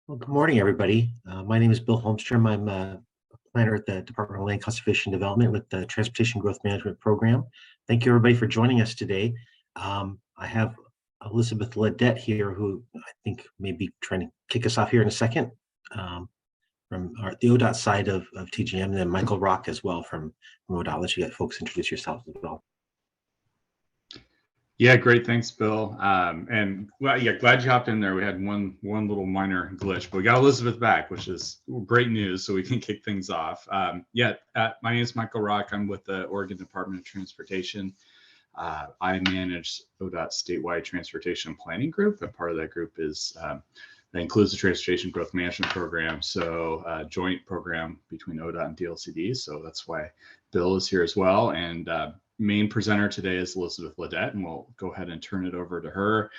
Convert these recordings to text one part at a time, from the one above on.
Well, good morning, everybody. My name is Bill Holmstrom. I'm a planner at the Department of Land Conservation Development with the Transportation Growth Management Program. Thank you, everybody, for joining us today. I have Elizabeth Ledette here, who I think may be trying to kick us off here in a second from the ODOT side of TGM, and then Michael Rock as well from ODOT. Let you folks introduce yourselves as well. Yeah, great. Thanks, Bill. And well, yeah, glad you hopped in there. We had one little minor glitch, but we got Elizabeth back, which is great news. So we can kick things off. My name is Michael Rock. I'm with the Oregon Department of Transportation. I manage ODOT statewide transportation planning group, and part of that group is that includes the Transportation Growth Management Program, so joint program between ODOT and DLCD. So that's why Bill is here as well. And main presenter today is Elizabeth Ledette, and we'll go ahead and turn it over to her.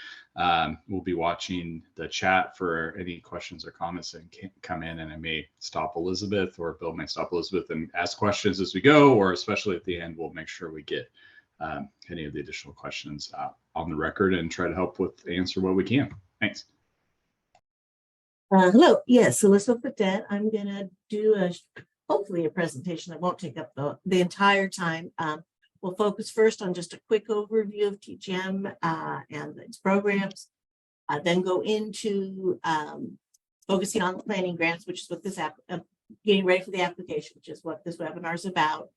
We'll be watching the chat for any questions or comments that can come in, and I may stop Elizabeth, or Bill may stop Elizabeth and ask questions as we go, or especially at the end, we'll make sure we get any of the additional questions on the record and try to help with answer what we can. Thanks. Hello, yes, Elizabeth Ledette. I'm going to do hopefully a presentation that won't take up the entire time. We'll focus first on just a quick overview of TGM and its programs, then go into focusing on the planning grants, which is what this getting ready for the application, which is what this webinar is about.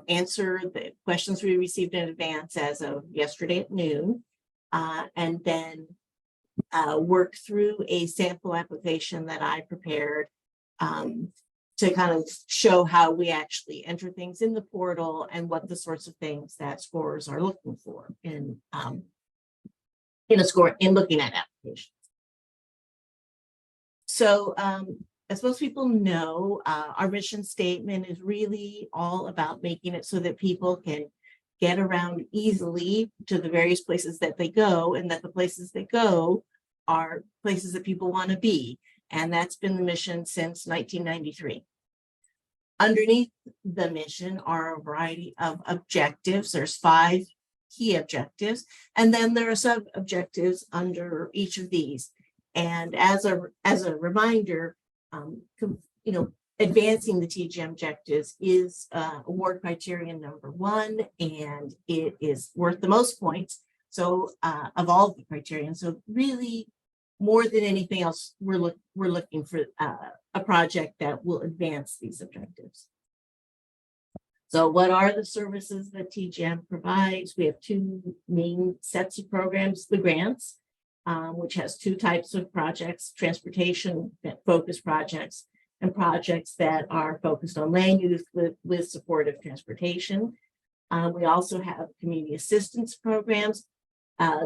Answer the questions we received in advance as of yesterday at noon, and then work through a sample application that I prepared to kind of show how we actually enter things in the portal and what the sorts of things that scorers are looking for in looking at applications. So as most people know, our mission statement is really all about making it so that people can get around easily to the various places that they go, and that the places they go are places that people want to be. And that's been the mission since 1993. Underneath the mission are a variety of objectives. There's 5 key objectives, and then there are sub-objectives under each of these. And as a reminder, advancing the TGM objectives is award criterion number 1, and it is worth the most points. So of all of the criterion, so really, more than anything else, we're looking for a project that will advance these objectives. So what are the services that TGM provides? We have 2 main sets of programs: the grants, which has 2 types of projects: transportation focused projects and projects that are focused on land use with supportive transportation. We also have community assistance programs.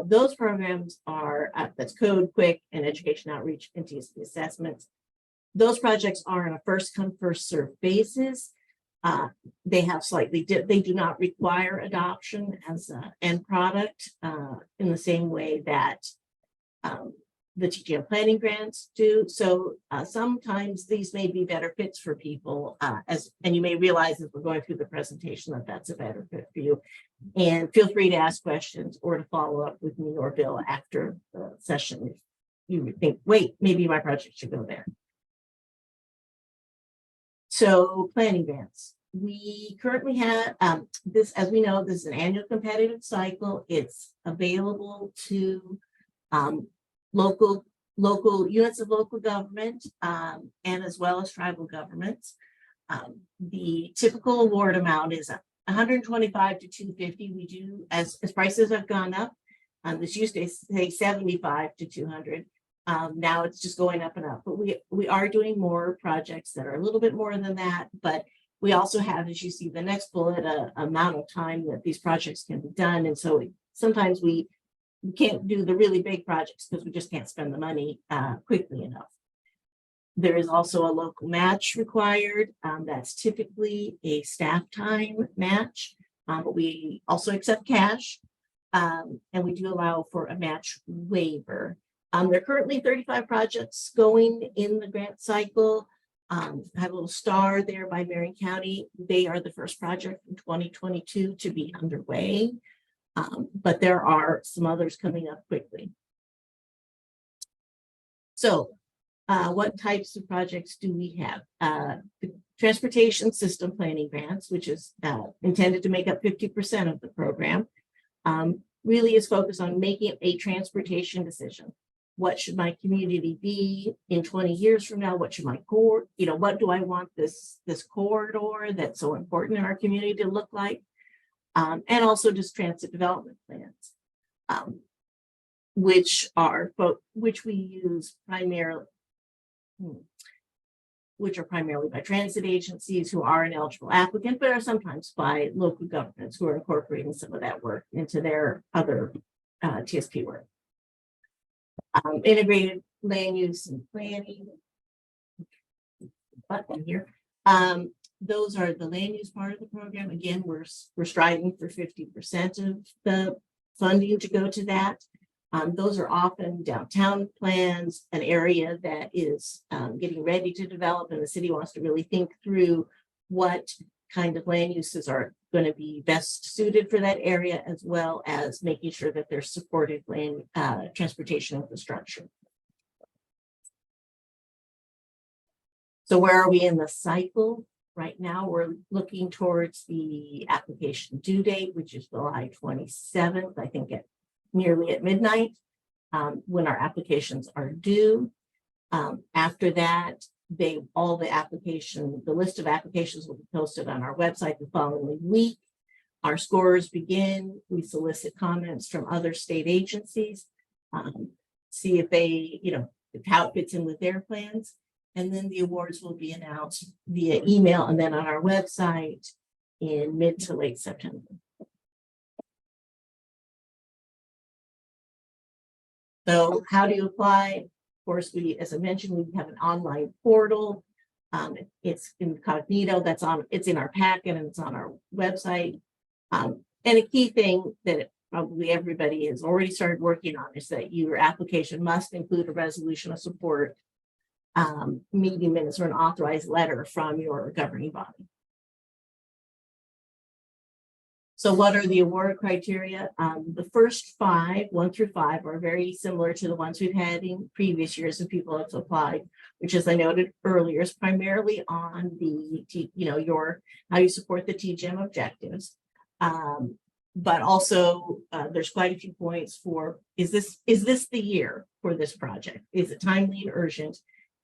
Those programs are that's Code, Quick, and Education Outreach and TSP assessments. Those projects are on a first come, first served basis. They have they do not require adoption as an end product in the same way that the TGM planning grants do. So sometimes these may be better fits for people, and you may realize as we're going through the presentation that that's a better fit for you. And feel free to ask questions or to follow up with me or Bill after the session if you would think, wait, maybe my project should go there. So planning grants. We currently have this, as we know, this is an annual competitive cycle. It's available to local units of local government and as well as tribal governments. The typical award amount is 125 to 250. We do, as prices have gone up, this used to say 75 to 200. Now it's just going up and up, but we are doing more projects that are a little bit more than that. But we also have, as you see the next bullet, a amount of time that these projects can be done. And so sometimes we can't do the really big projects because we just can't spend the money quickly enough. There is also a local match required. That's typically a staff time match, but we also accept cash, and we do allow for a match waiver. There are currently 35 projects going in the grant cycle. I have a little star there by Marion County. They are the first project in 2022 to be underway, but there are some others coming up quickly. So what types of projects do we have? The transportation system planning grants, which is intended to make up 50% of the program, really is focused on making a transportation decision. What should my community be in 20 years from now? What should my core, what do I want this corridor that's so important in our community to look like? And also just transit development plans, which we use primarily, which are primarily by transit agencies who are an eligible applicant, but are sometimes by local governments who are incorporating some of that work into their other TSP work. Integrated land use and planning button here. Those are the land use part of the program. Again, we're striving for 50% of the funding to go to that. Those are often downtown plans, an area that is getting ready to develop, and the city wants to really think through what kind of land uses are going to be best suited for that area, as well as making sure that there's supported land transportation infrastructure. So where are we in the cycle? Right now, we're looking towards the application due date, which is July 27th, I think nearly at midnight, when our applications are due. After that, the list of applications will be posted on our website the following week. Our scorers begin. We solicit comments from other state agencies, see if they, how it fits in with their plans. And then the awards will be announced via email and then on our website in mid to late September. So how do you apply? Of course, as I mentioned, we have an online portal. It's incognito. It's in our packet and it's on our website. And a key thing that probably everybody has already started working on is that your application must include a resolution of support, meeting minutes, or an authorized letter from your governing body. So what are the award criteria? The first 5, 1 through 5, are very similar to the ones we've had in previous years and people have applied, which, as I noted earlier, is primarily on the, how you support the TGM objectives. But also there's quite a few points for, is this the year for this project? Is it timely and urgent?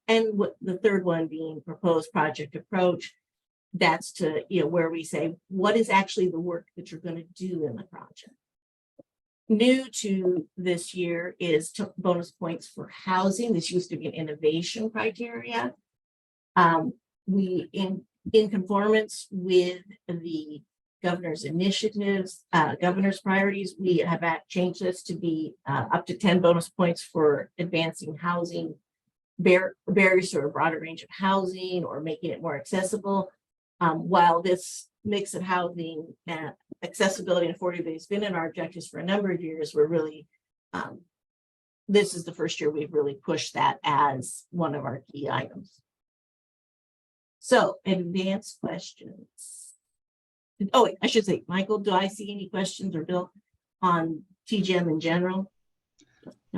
And the third one being proposed project approach. That's to, where we say, what is actually the work that you're going to do in the project? New to this year is bonus points for housing. This used to be an innovation criteria. We, in conformance with the governor's initiatives, governor's priorities, we have changed this to be up to 10 bonus points for advancing housing, barriers to a broader range of housing, or making it more accessible. While this mix of housing, accessibility, and affordability has been in our objectives for a number of years, we're really, this is the first year we've really pushed that as one of our key items. So, advanced questions. Oh, I should say, Michael, do I see any questions, or Bill, on TGM in general?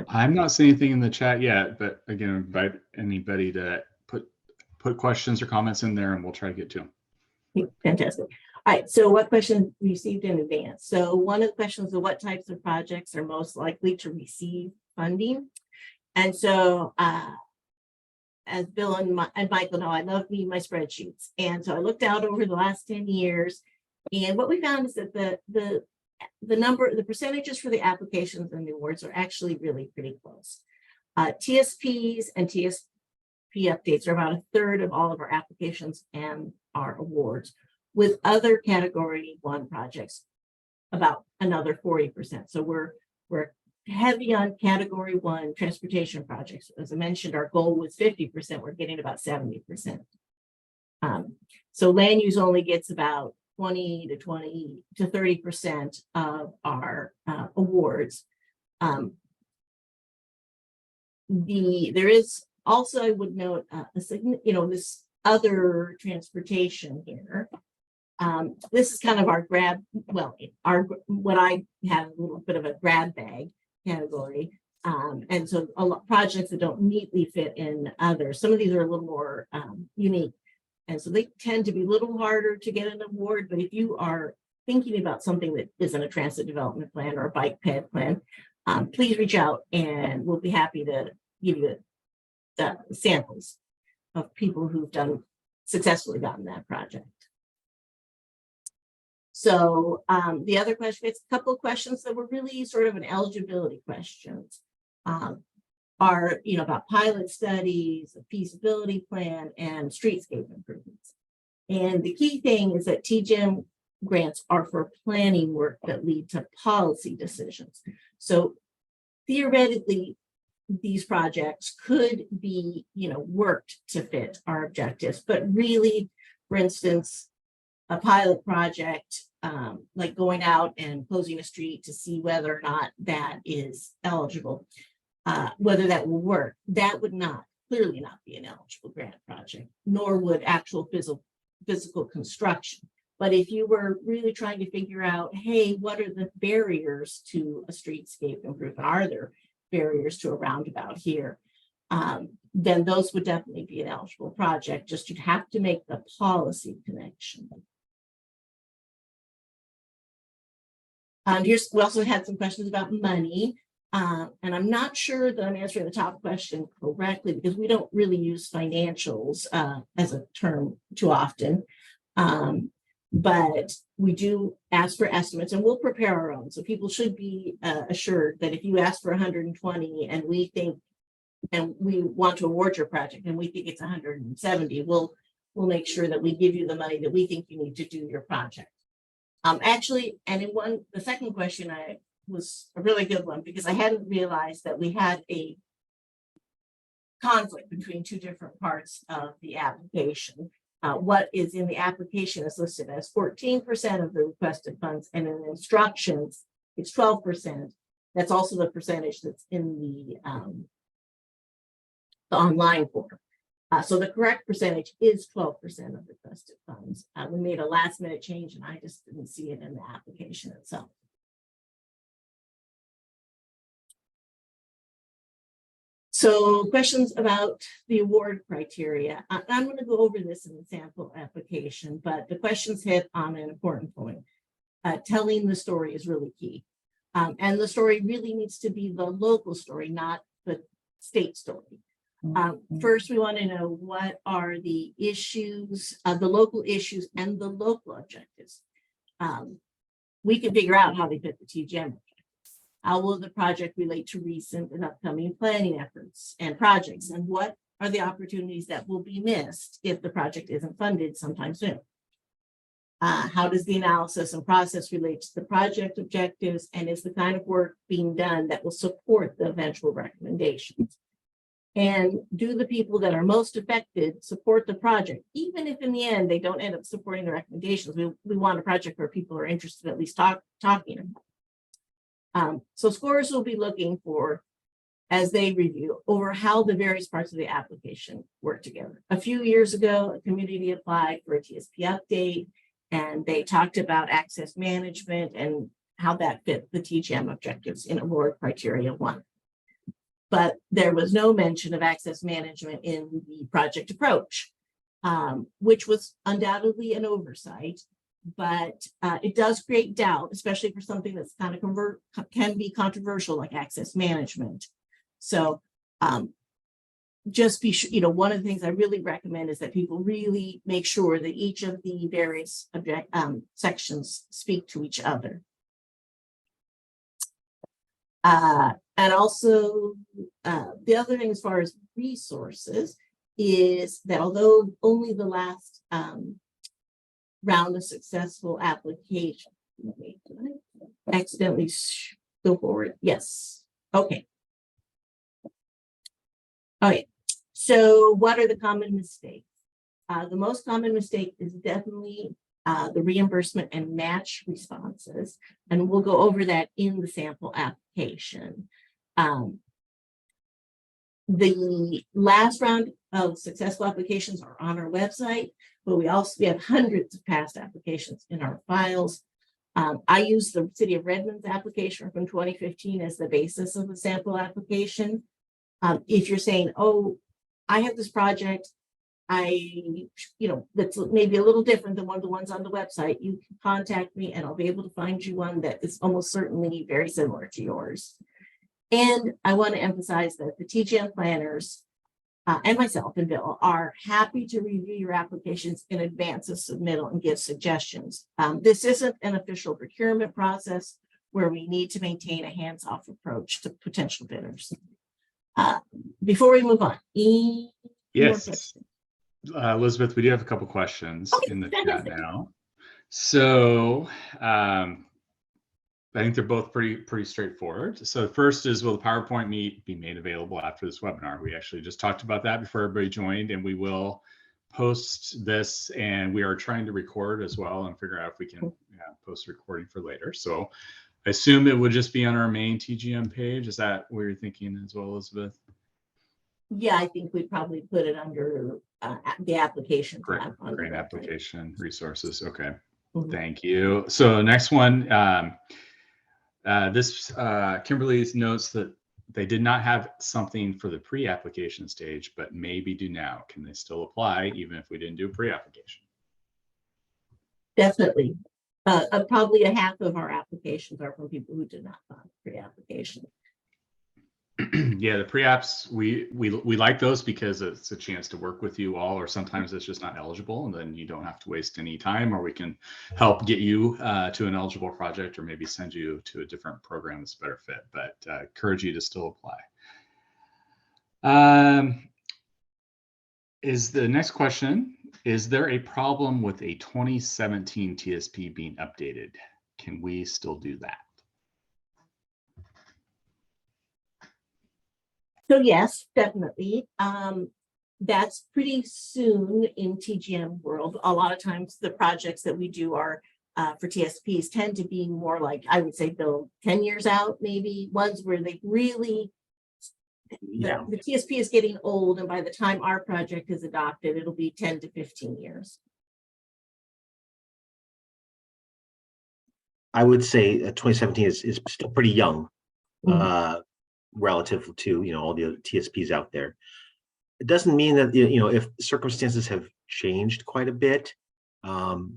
I'm not seeing anything in the chat yet, but again, invite anybody to put questions or comments in there and we'll try to get to them. Fantastic. All right, so what questions received in advance? So one of the questions is what types of projects are most likely to receive funding? And so as Bill and Michael know, I love my spreadsheets. And so I looked out over the last 10 years, and what we found is that the percentages for the applications and the awards are actually really pretty close. TSPs and TSP updates are about 1/3 of all of our applications and our awards, with other category 1 projects about another 40%. So we're heavy on category 1 transportation projects. As I mentioned, our goal was 50%. We're getting about 70%. So land use only gets about 20 to 30% of our awards. There is also, I would note, this other transportation here. This is kind of our what I have a little bit of a grab bag category. And so a lot projects that don't neatly fit in others. Some of these are a little more unique. And so they tend to be a little harder to get an award. But if you are thinking about something that isn't a transit development plan or a bike ped plan, please reach out and we'll be happy to give you the samples of people who've successfully gotten that project. So the other question, it's a couple of questions that were really sort of an eligibility questions. Are, about pilot studies, a feasibility plan, and streetscape improvements. And the key thing is that TGM grants are for planning work that lead to policy decisions. So theoretically, these projects could be, worked to fit our objectives, but really, for instance, a pilot project, like going out and closing a street to see whether or not that is eligible, whether that will work, that would clearly not be an eligible grant project, nor would actual physical construction. But if you were really trying to figure out, hey, what are the barriers to a streetscape improvement? Are there barriers to a roundabout here? Then those would definitely be an eligible project. Just you'd have to make the policy connection. We also had some questions about money. And I'm not sure that I'm answering the top question correctly because we don't really use financials as a term too often. But we do ask for estimates and we'll prepare our own. So people should be assured that if you ask for 120 and we think, and we want to award your project and we think it's 170, we'll make sure that we give you the money that we think you need to do your project. Actually, and the second question was a really good one because I hadn't realized that we had a conflict between two different parts of the application. What is in the application is listed as 14% of the requested funds, and in instructions, it's 12%. That's also the percentage that's in the online form. So the correct percentage is 12% of requested funds. We made a last minute change and I just didn't see it in the application itself. So questions about the award criteria. I'm going to go over this in the sample application, but the questions hit on an important point. Telling the story is really key. And the story really needs to be the local story, not the state story. First, we want to know what are the issues, the local issues and the local objectives. We can figure out how they fit the TGM. How will the project relate to recent and upcoming planning efforts and projects? And what are the opportunities that will be missed if the project isn't funded sometime soon? How does the analysis and process relate to the project objectives? And is the kind of work being done that will support the eventual recommendations? And do the people that are most affected support the project? Even if in the end they don't end up supporting the recommendations, we want a project where people are interested at least talking about. So scores will be looking for, as they review, over how the various parts of the application work together. A few years ago, a community applied for a TSP update, and they talked about access management and how that fit the TGM objectives in award criteria 1. But there was no mention of access management in the project approach, which was undoubtedly an oversight. But it does create doubt, especially for something that's kind of can be controversial like access management. So just be sure, one of the things I really recommend is that people really make sure that each of the various sections speak to each other. And also the other thing as far as resources is that although only the last round of successful application. Wait, did I accidentally go forward? Yes. Okay. All right. So what are the common mistakes? The most common mistake is definitely the reimbursement and match responses. And we'll go over that in the sample application. The last round of successful applications are on our website, but we have hundreds of past applications in our files. I use the City of Redmond's application from 2015 as the basis of the sample application. If you're saying, oh, I have this project, that's maybe a little different than one of the ones on the website, you can contact me and I'll be able to find you one that is almost certainly very similar to yours. And I want to emphasize that the TGM planners and myself and Bill are happy to review your applications in advance of submittal and give suggestions. This isn't an official procurement process where we need to maintain a hands-off approach to potential bidders. Before we move on, Yes, Elizabeth, we do have a couple questions in the chat now. So I think they're both pretty straightforward. So the first is, will the PowerPoint be made available after this webinar? We actually just talked about that before everybody joined, and we will post this, and we are trying to record as well and figure out if we can post a recording for later. So I assume it would just be on our main TGM page. Is that what you're thinking as well, Elizabeth? Yeah, I think we'd probably put it under the application. Great, tab great application resources. Okay, Thank you. So next one, Kimberly notes that they did not have something for the pre-application stage, but maybe do now. Can they still apply even if we didn't do pre-application? Definitely. Probably a half of our applications are from people who did not file pre-application. Yeah, the pre-apps, we like those because it's a chance to work with you all, or sometimes it's just not eligible, and then you don't have to waste any time, or we can help get you to an eligible project, or maybe send you to a different program that's a better fit, but encourage you to still apply. Is the next question, is there a problem with a 2017 TSP being updated? Can we still do that? So yes, definitely. That's pretty soon in TGM world. A lot of times the projects that we do are for TSPs tend to be more like, I would say, Bill, 10 years out, maybe ones where they really, the TSP is getting old, and by the time our project is adopted, it'll be 10 to 15 years. I would say 2017 is still pretty young. Relative to all the other TSPs out there. It doesn't mean that if circumstances have changed quite a bit,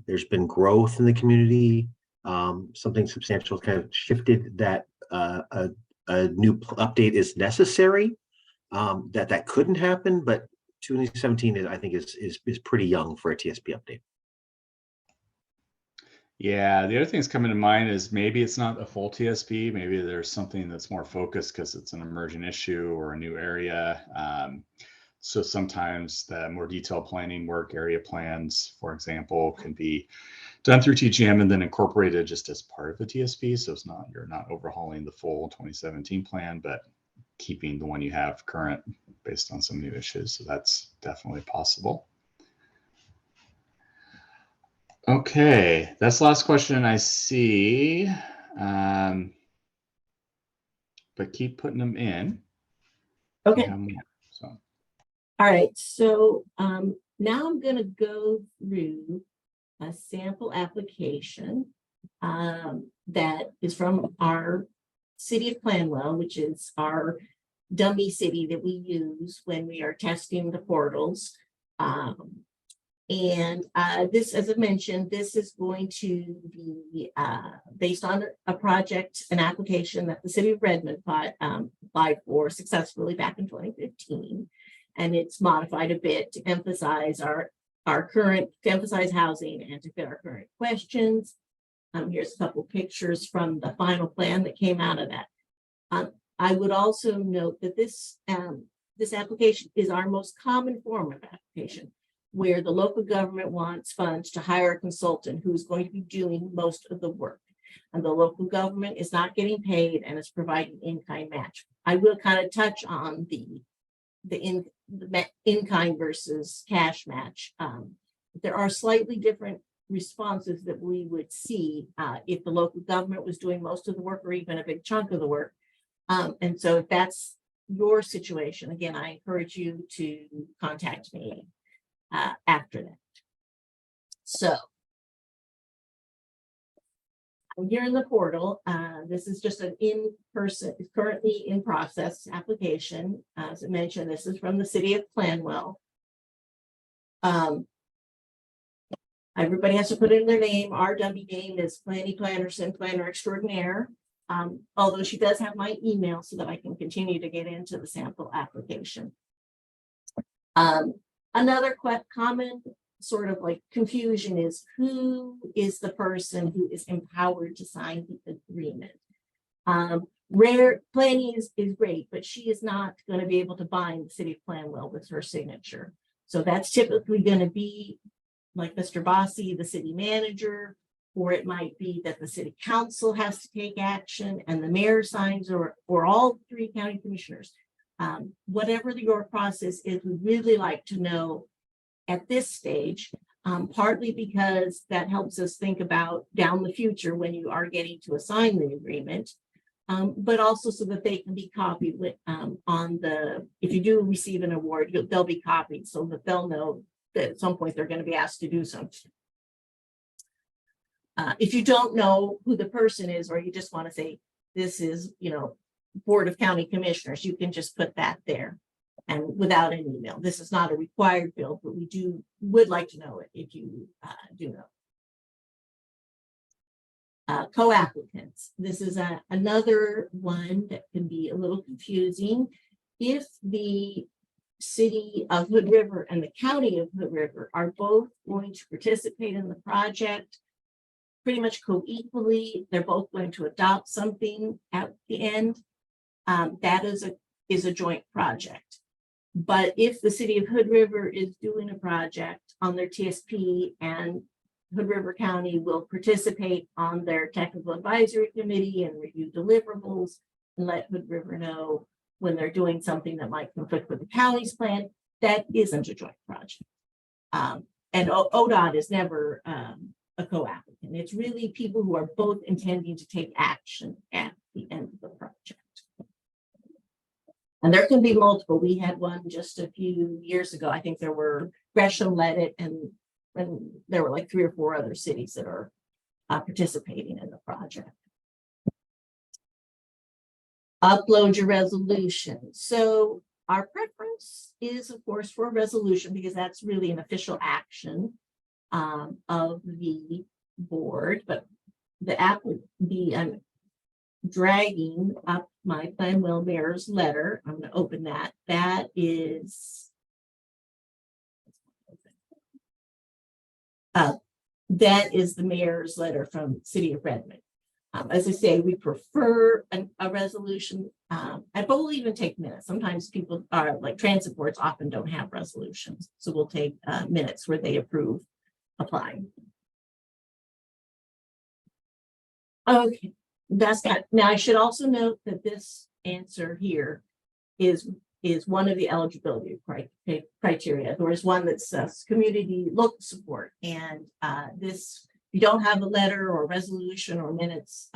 there's been growth in the community, something substantial kind of shifted, that a new update is necessary, that couldn't happen, but 2017 I think is pretty young for a TSP update. Yeah, the other thing that's coming to mind is maybe it's not a full TSP. Maybe there's something that's more focused because it's an emergent issue or a new area. So sometimes the more detailed planning work, area plans, for example, can be done through TGM and then incorporated just as part of the TSP. So it's not, you're not overhauling the full 2017 plan, but keeping the one you have current based on some new issues. So that's definitely possible. Okay, that's the last question I see, but keep putting them in. Okay. So. All right, so now I'm going to go through a sample application that is from our City of Clanwell, which is our dummy city that we use when we are testing the portals. And this, as I mentioned, this is going to be based on a project, an application that the City of Redmond applied for successfully back in 2015. And it's modified a bit to emphasize our current, to emphasize housing and to fit our current questions. Here's a couple pictures from the final plan that came out of that. I would also note that this application is our most common form of application, where the local government wants funds to hire a consultant who's going to be doing most of the work. And the local government is not getting paid and is providing in-kind match. I will kind of touch on the in-kind versus cash match. There are slightly different responses that we would see if the local government was doing most of the work or even a big chunk of the work. And so if that's your situation, again, I encourage you to contact me after that. So Here in the portal, this is just an in-person, currently in process application. As I mentioned, this is from the city of Planwell. Everybody has to put in their name. Our dummy name is Planny Plannerson, Planner Extraordinaire. Although she does have my email so that I can continue to get into the sample application. Another common sort of like confusion is who is the person who is empowered to sign the agreement. Planning is great, but she is not going to be able to bind the city of Planwell with her signature. So that's typically going to be like Mr. Bossy, the city manager, or it might be that the city council has to take action and the mayor signs, or all 3 county commissioners. Whatever your process is, we'd really like to know at this stage, partly because that helps us think about down the future when you are getting to assign the agreement, but also so that they can be copied with, if you do receive an award, they'll be copied so that they'll know that at some point they're going to be asked to do something. If you don't know who the person is, or you just want to say, this is, Board of County Commissioners, you can just put that there and without an email. This is not a required field, but we would like to know it if you do know. Co-applicants. This is another one that can be a little confusing. If the city of Hood River and the county of Hood River are both going to participate in the project pretty much co-equally, they're both going to adopt something at the end, that is a joint project. But if the city of Hood River is doing a project on their TSP and Hood River County will participate on their technical advisory committee and review deliverables and let Hood River know when they're doing something that might conflict with the county's plan, that isn't a joint project. And ODOT is never a co-applicant. It's really people who are both intending to take action at the end of the project. And there can be multiple. We had one just a few years ago. I think there were, Gresham led it, and there were like 3 or 4 other cities that are participating in the project. Upload your resolution. So our preference is, of course, for a resolution because that's really an official action of the board. But the app would be, I'm dragging up my Planwell mayor's letter. I'm going to open that. That is the mayor's letter from City of Redmond. As I say, we prefer a resolution, but we'll even take minutes. Sometimes people are like transit boards often don't have resolutions. So we'll take minutes where they approve applying. Okay, that's that. Now I should also note that this answer here is one of the eligibility criteria. There is one that says community local support, and this, if you don't have a letter or resolution or minutes,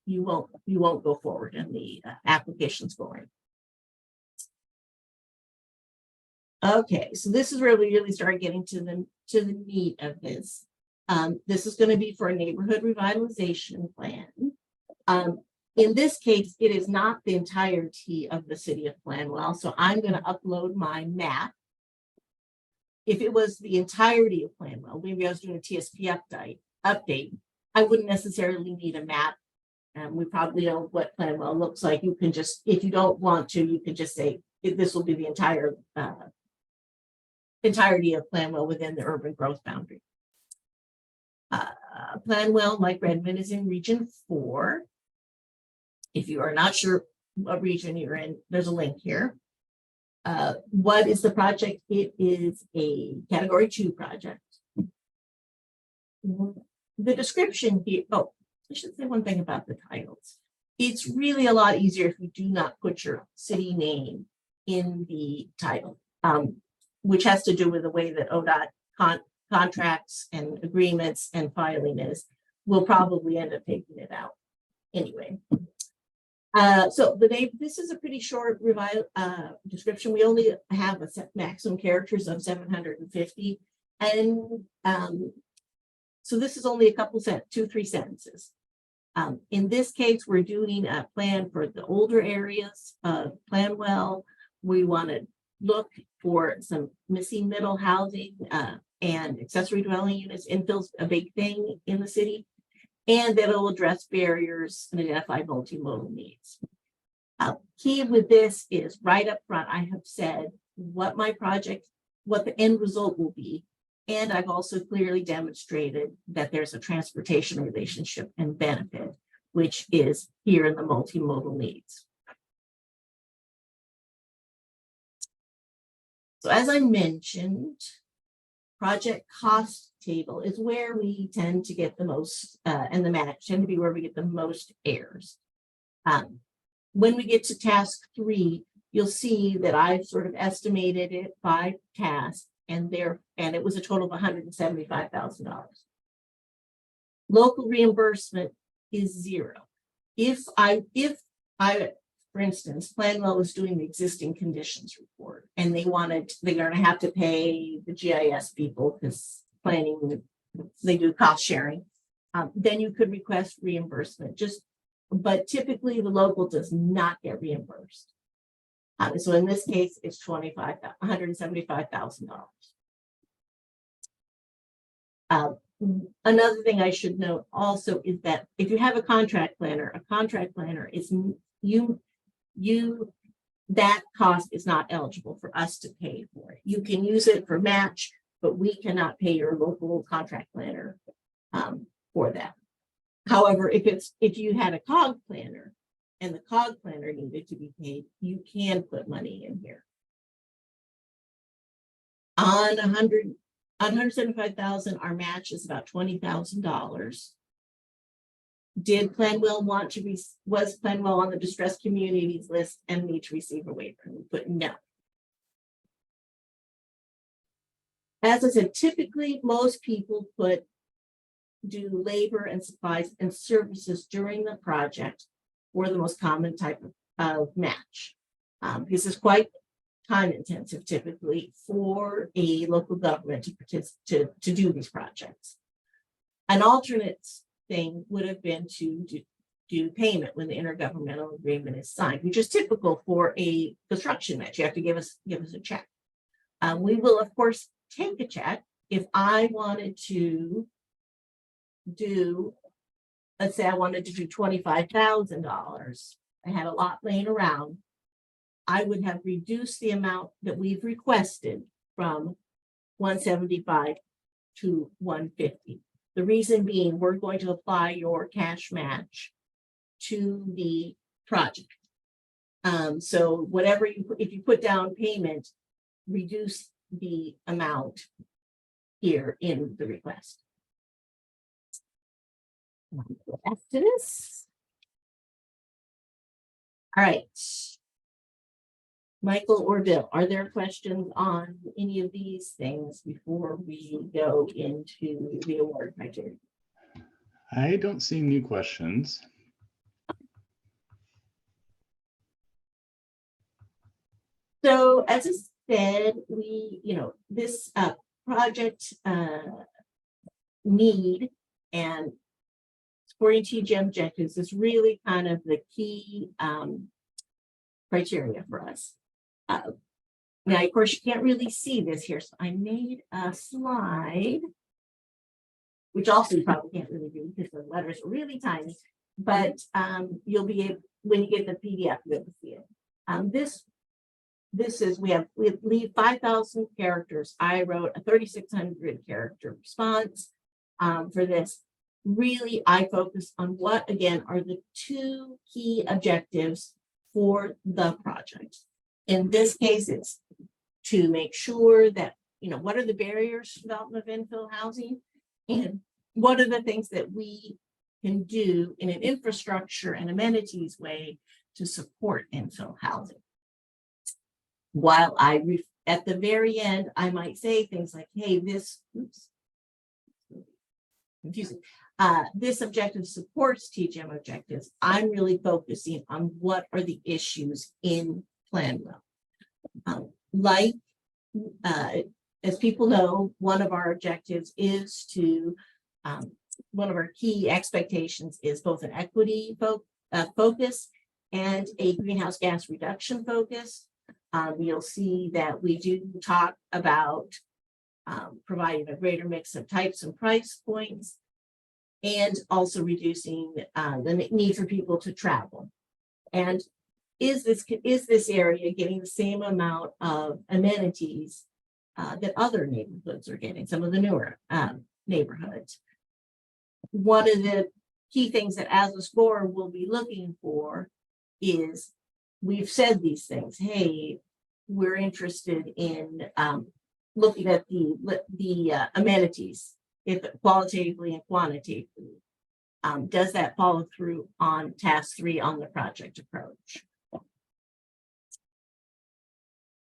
you won't go forward in the application scoring. Okay, so this is where we really start getting to the meat of this. This is going to be for a neighborhood revitalization plan. In this case, it is not the entirety of the city of Planwell, so I'm going to upload my map. If it was the entirety of Planwell, maybe I was doing a TSP update, I wouldn't necessarily need a map. We probably know what Planwell looks like. You can just, if you don't want to, you can just say this will be the entirety of Planwell within the urban growth boundary. Planwell, like Redmond, is in Region 4. If you are not sure what region you're in, there's a link here. What is the project? It is a Category 2 project. The description here, oh, I should say one thing about the titles. It's really a lot easier if you do not put your city name in the title, which has to do with the way that ODOT contracts and agreements and filing is. We'll probably end up taking it out anyway. So the name, this is a pretty short description. We only have a maximum characters of 750. And so this is only a couple 2-3 sentences. In this case, we're doing a plan for the older areas of Planwell. We want to look for some missing middle housing and accessory dwelling units. Infill's a big thing in the city, and that will address barriers and identify multimodal needs. Key with this is right up front, I have said what my project, what the end result will be. And I've also clearly demonstrated that there's a transportation relationship and benefit, which is here in the multimodal needs. So as I mentioned, project cost table is where we tend to get the most, and the match tend to be where we get the most errors. When we get to task 3, you'll see that I've sort of estimated it by task, and it was a total of $175,000. Local reimbursement is 0. If I, for instance, Planwell was doing the existing conditions report, and they're going to have to pay the GIS people because planning, they do cost sharing. Then you could request reimbursement. But typically the local does not get reimbursed. So in this case, it's $175,000. Another thing I should note also is that if you have a contract planner is that cost is not eligible for us to pay for it. You can use it for match, but we cannot pay your local contract planner for that. However, if you had a COG planner and the COG planner needed to be paid, you can put money in here. On 175,000, our match is about $20,000. Did Planwell was Planwell on the distressed communities list and need to receive a waiver? And we put no. As I said, typically most people do labor and supplies and services during the project for the most common type of match. This is quite time intensive typically for a local government to do these projects. An alternate thing would have been to do payment when the intergovernmental agreement is signed, which is typical for a construction match. You have to give us a check. We will of course take a check. If I wanted to let's say I wanted to do $25,000, I had a lot laying around, I would have reduced the amount that we've requested from 175 to 150. The reason being, we're going to apply your cash match to the project. So whatever if you put down payment, reduce the amount here in the request. Back to this. All right. Michael or Bill, are there questions on any of these things before we go into the award criteria? I don't see new questions. So as I said, this project need and supporting TGM objectives is really kind of the key criteria for us. Now, of course, you can't really see this here, so I made a slide, which also you probably can't really do because the letters are really tiny, but you'll be able, when you get the PDF, you'll be able to see it. This is, we leave 5,000 characters. I wrote a 3,600 character response for this. Really, I focus on what, again, are the 2 key objectives for the project. In this case, it's to make sure that, what are the barriers to development of infill housing, and what are the things that we can do in an infrastructure and amenities way to support infill housing. While at the very end, I might say things like, hey, this objective supports TGM objectives. I'm really focusing on what are the issues in Planwell. As people know, one of our objectives is to one of our key expectations is both an equity focus and a greenhouse gas reduction focus. You'll see that we do talk about providing a greater mix of types and price points, and also reducing the need for people to travel. And is this area getting the same amount of amenities that other neighborhoods are getting, some of the newer neighborhoods? One of the key things that as a scorer will be looking for is, we've said these things, hey, we're interested in looking at the amenities, if qualitatively and quantitatively. Does that follow through on task 3 on the project approach?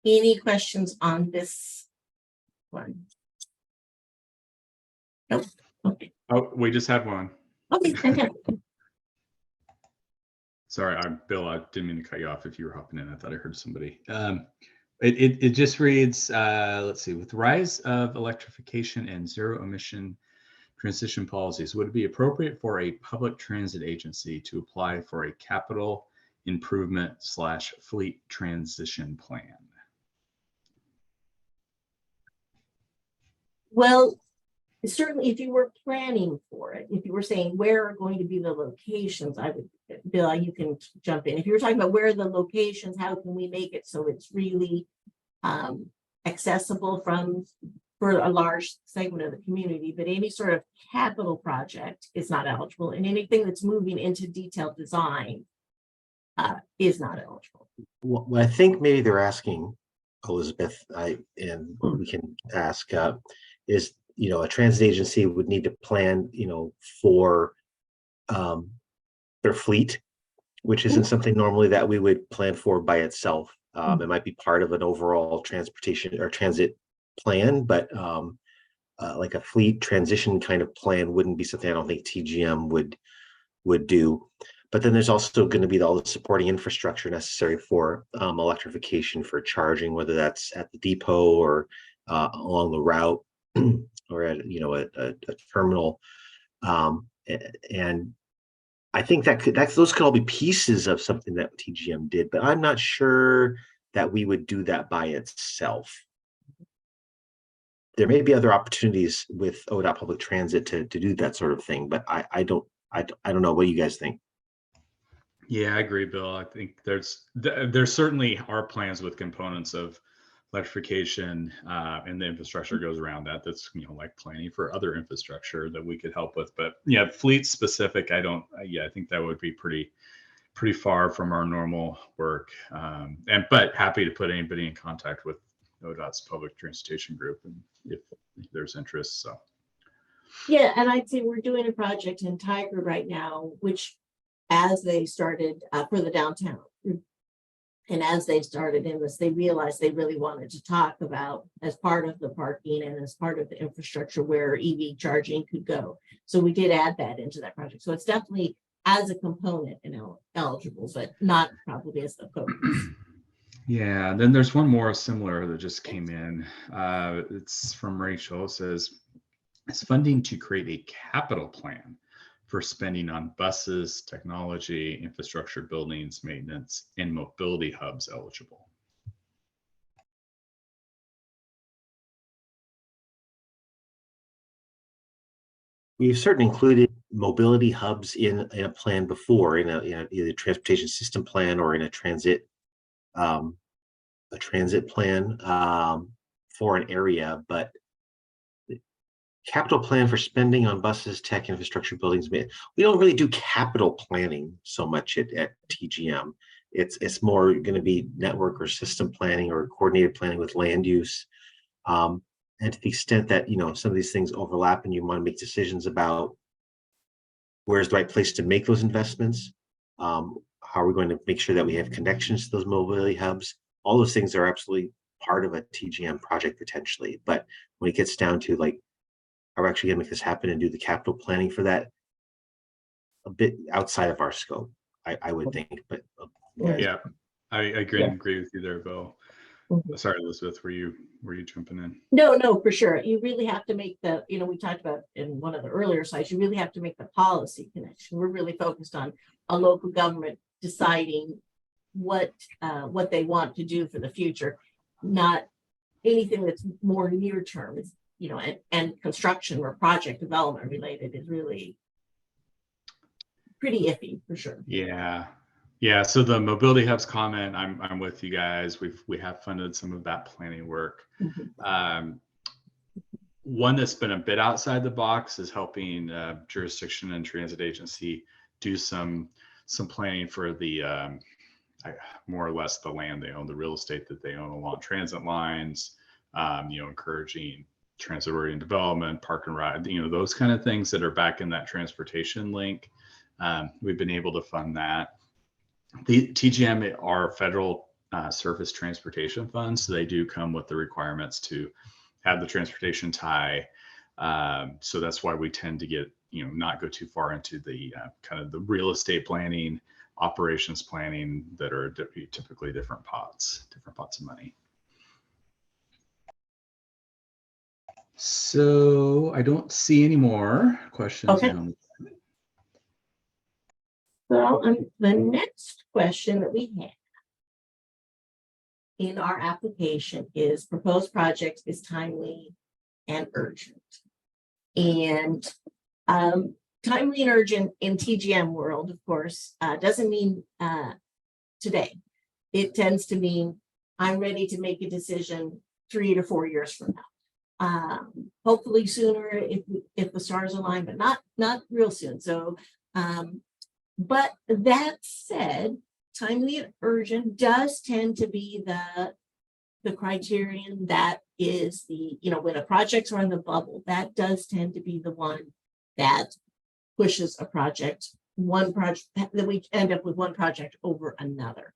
Any questions on this one? Nope. Okay. Oh, we just had one. Okay. Okay. Sorry, Bill, I didn't mean to cut you off if you were hopping in. I thought I heard somebody. It just reads, let's see, with the rise of electrification and zero emission transition policies, would it be appropriate for a public transit agency to apply for a capital improvement / fleet transition plan? Well, certainly if you were planning for it, if you were saying where are going to be the locations, I would, Bill, you can jump in. If you were talking about where are the locations, how can we make it so it's really accessible for a large segment of the community, but any sort of capital project is not eligible, and anything that's moving into detailed design is not eligible. What I think maybe they're asking, Elizabeth, and we can ask, is, a transit agency would need to plan, for their fleet, which isn't something normally that we would plan for by itself. It might be part of an overall transportation or transit plan, but like a fleet transition kind of plan wouldn't be something I don't think TGM would do. But then there's also going to be all the supporting infrastructure necessary for electrification, for charging, whether that's at the depot or along the route or at a terminal. And I think those could all be pieces of something that TGM did, but I'm not sure that we would do that by itself. There may be other opportunities with ODOT Public Transit to do that sort of thing, but I don't know. What do you guys think? Yeah, I agree, Bill. I think there's certainly are plans with components of electrification and the infrastructure goes around that. That's like planning for other infrastructure that we could help with. But yeah, fleet specific, I think that would be pretty far from our normal work. But happy to put anybody in contact with ODOT's public transportation group, and if there's interest. So yeah, and I'd say we're doing a project in Tiger right now, which as they started for the downtown, and as they started in this, they realized they really wanted to talk about, as part of the parking and as part of the infrastructure, where EV charging could go. So we did add that into that project. So it's definitely as a component and eligible, but not probably as the focus. Yeah, then there's one more similar that just came in. It's from Rachel. It says, is funding to create a capital plan for spending on buses, technology, infrastructure, buildings, maintenance, and mobility hubs eligible? We've certainly included mobility hubs in a plan before, in either transportation system plan or in a transit plan for an area. But capital plan for spending on buses, tech, infrastructure, buildings, we don't really do capital planning so much at TGM. It's more going to be network or system planning or coordinated planning with land use. And to the extent that some of these things overlap and you want to make decisions about where's the right place to make those investments, how are we going to make sure that we have connections to those mobility hubs, all those things are absolutely part of a TGM project potentially. But when it gets down to like, are we actually going to make this happen and do the capital planning for that, a bit outside of our scope, I would think. But yeah, I agree with you there, Bill. Mhm. Sorry, Elizabeth, were you jumping in? No, for sure. You really have to make the, we talked about in one of the earlier slides, you really have to make the policy connection. We're really focused on a local government deciding what they want to do for the future, not anything that's more near term. Is and construction or project development related is really pretty iffy for sure. Yeah. So the mobility hubs comment, I'm with you guys. We have funded some of that planning work. Mhm. One that's been a bit outside the box is helping jurisdiction and transit agency do some planning for the more or less the land they own, the real estate that they own along transit lines. Encouraging transit-oriented development, park and ride, those kind of things that are back in that transportation link. We've been able to fund that. The TGM are federal surface transportation funds, so they do come with the requirements to have the transportation tie. So that's why we tend to get, not go too far into the kind of the real estate planning, operations planning that are typically different pots of money. So I don't see any more questions. Okay. So the next question that we have in our application is proposed project is timely and urgent. And timely and urgent in TGM world, of course, doesn't mean today. It tends to mean I'm ready to make a decision 3 to 4 years from now. Hopefully sooner if the stars align, but not real soon. So, but that said, timely and urgent does tend to be the criterion that is the, when a project's on the bubble, that does tend to be the one that pushes a project, that we end up with one project over another.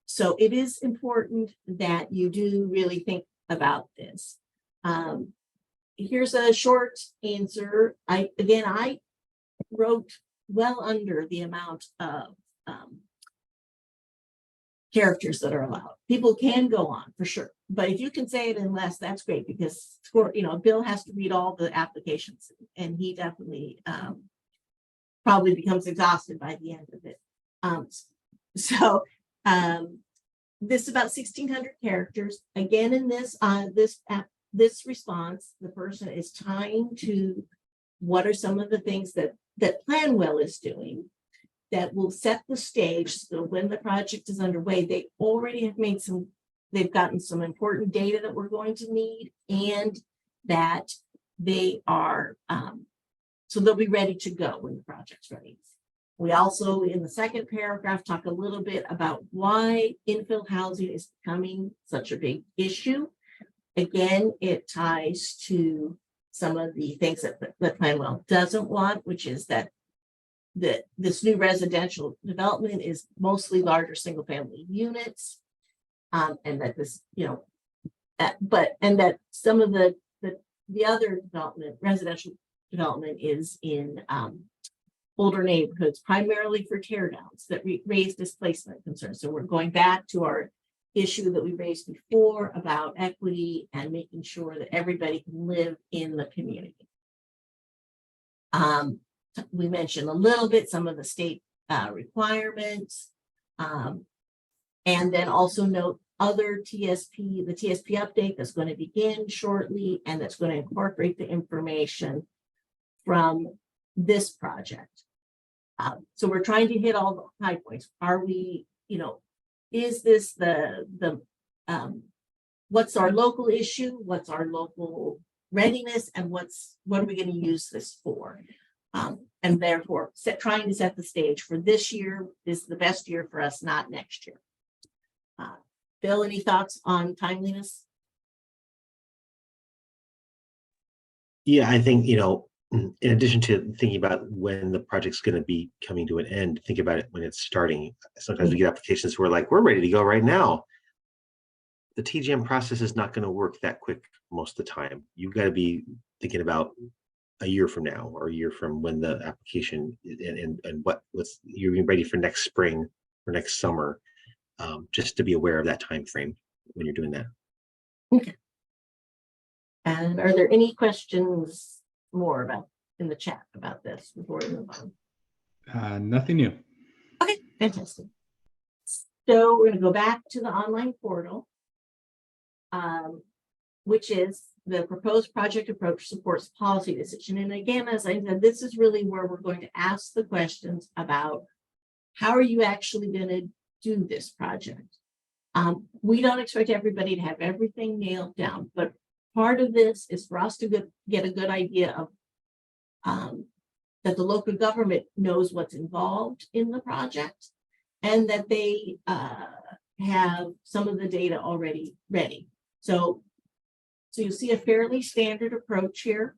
So it is important that you do really think about this. Here's a short answer. I wrote well under the amount of characters that are allowed. People can go on for sure, but if you can say it in less, that's great, because Bill has to read all the applications, and he definitely probably becomes exhausted by the end of it. This is about 1,600 characters. Again, in this response, the person is tying to what are some of the things that PlanWell is doing that will set the stage, so when the project is underway, they already have they've gotten some important data that we're going to need, and that they are, so they'll be ready to go when the project's ready. We also, in the second paragraph, talk a little bit about why infill housing is becoming such a big issue. Again, it ties to some of the things that PlanWell doesn't want, which is that this new residential development is mostly larger single family units, and that this, and that some of the other development, residential development, is in older neighborhoods, primarily for tear downs that raise displacement concerns. So we're going back to our issue that we raised before about equity and making sure that everybody can live in the community. We mentioned a little bit some of the state requirements, and then also note other the TSP update that's going to begin shortly, and that's going to incorporate the information from this project. So we're trying to hit all the high points. Are we, is this what's our local issue? What's our local readiness? And what are we going to use this for? And therefore, trying to set the stage for this year is the best year for us, not next year. Bill, any thoughts on timeliness? Yeah, I think, in addition to thinking about when the project's going to be coming to an end, think about it when it's starting. Sometimes we get applications where we're ready to go right now. The TGM process is not going to work that quick most of the time. You've got to be thinking about a year from now, or a year from when the application and what's you're being ready for next spring or next summer, just to be aware of that time frame when you're doing that. And are there any questions more about in the chat about this before we move on? Nothing new. Okay, fantastic. So we're going to go back to the online portal, which is the proposed project approach supports policy decision. And again, as I said, this is really where we're going to ask the questions about how are you actually going to do this project? We don't expect everybody to have everything nailed down, but part of this is for us to get a good idea of that the local government knows what's involved in the project and that they have some of the data already ready. So you'll see a fairly standard approach here.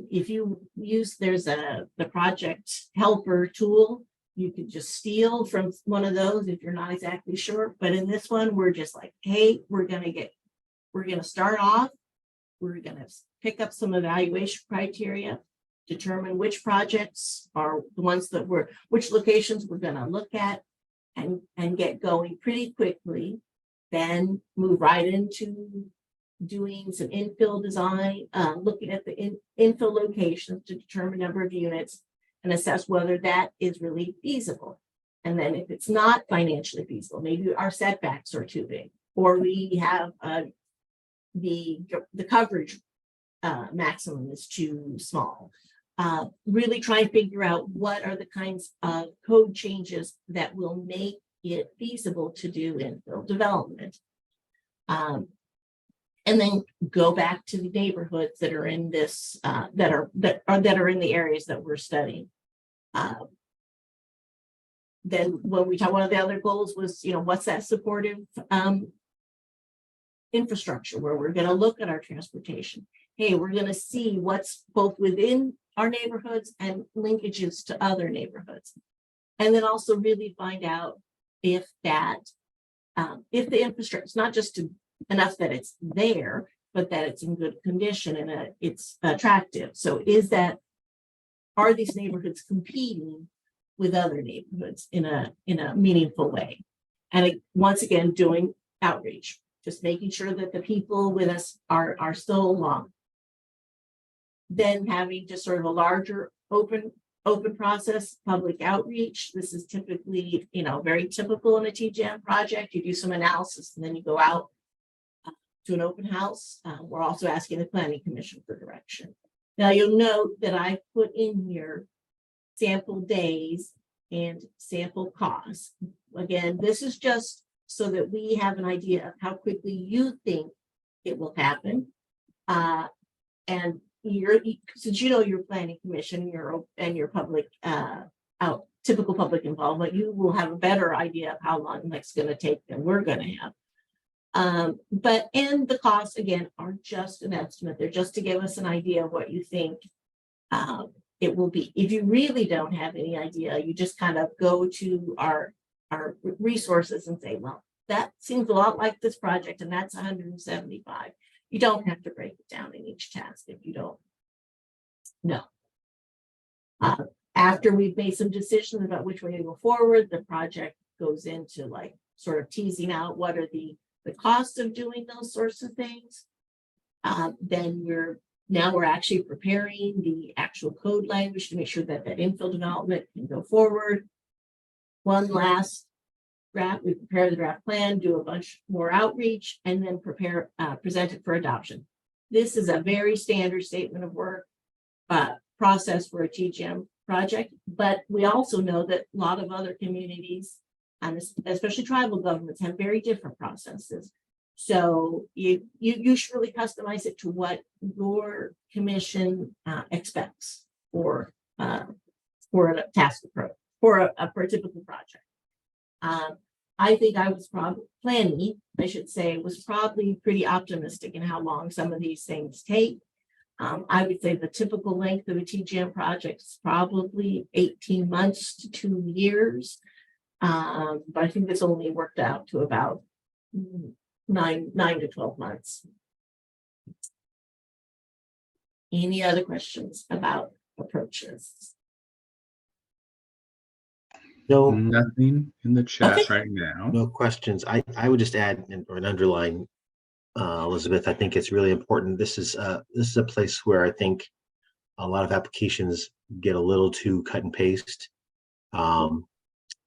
If you use, there's the project helper tool. You could just steal from one of those if you're not exactly sure. But in this one, we're just like, hey, we're gonna start off. We're gonna pick up some evaluation criteria, determine which projects are the ones that which locations we're gonna look at and get going pretty quickly. Then move right into doing some infill design, looking at the infill locations to determine number of units and assess whether that is really feasible. And then if it's not financially feasible, maybe our setbacks are too big, or we have the coverage maximum is too small. Really try and figure out what are the kinds of code changes that will make it feasible to do infill development. And then go back to the neighborhoods that are in this that are in the areas that we're studying. Then when we talk, one of the other goals was, what's that supportive infrastructure where we're going to look at our transportation. Hey, we're going to see what's both within our neighborhoods and linkages to other neighborhoods. And then also really find out if the infrastructure is not just enough that it's there, but that it's in good condition and it's attractive. So are these neighborhoods competing with other neighborhoods in a meaningful way? And once again, doing outreach, just making sure that the people with us are still along. Then having just sort of a larger open process, public outreach. This is typically, very typical in a TGM project. You do some analysis and then you go out to an open house. We're also asking the Planning Commission for direction. Now you'll note that I put in here sample days and sample costs. Again, this is just so that we have an idea of how quickly you think it will happen. And since your Planning Commission and your public typical public involvement, you will have a better idea of how long it's going to take than we're going to have. And the costs again are just an estimate. They're just to give us an idea of what you think it will be. If you really don't have any idea, you just kind of go to our resources and say, well, that seems a lot like this project, and that's 175. You don't have to break it down in each task if you don't know. After we've made some decisions about which way to go forward, the project goes into like sort of teasing out what are the cost of doing those sorts of things. Then we're actually preparing the actual code language to make sure that infill development can go forward. One last draft, we prepare the draft plan, do a bunch more outreach, and then present it for adoption. This is a very standard statement of work process for a TGM project, but we also know that a lot of other communities, and especially tribal governments, have very different processes. So you should really customize it to what your commission expects for a task approach, for a typical project. I think I was probably was probably pretty optimistic in how long some of these things take. I would say the typical length of a TGM project is probably 18 months to 2 years. But I think this only worked out to about 9 to 12 months. Any other questions about approaches? No, Nothing in the chat Okay. right now. no questions. I would just add or underline Elizabeth. I think it's really important. This is a place where I think a lot of applications get a little too cut and paste. Um,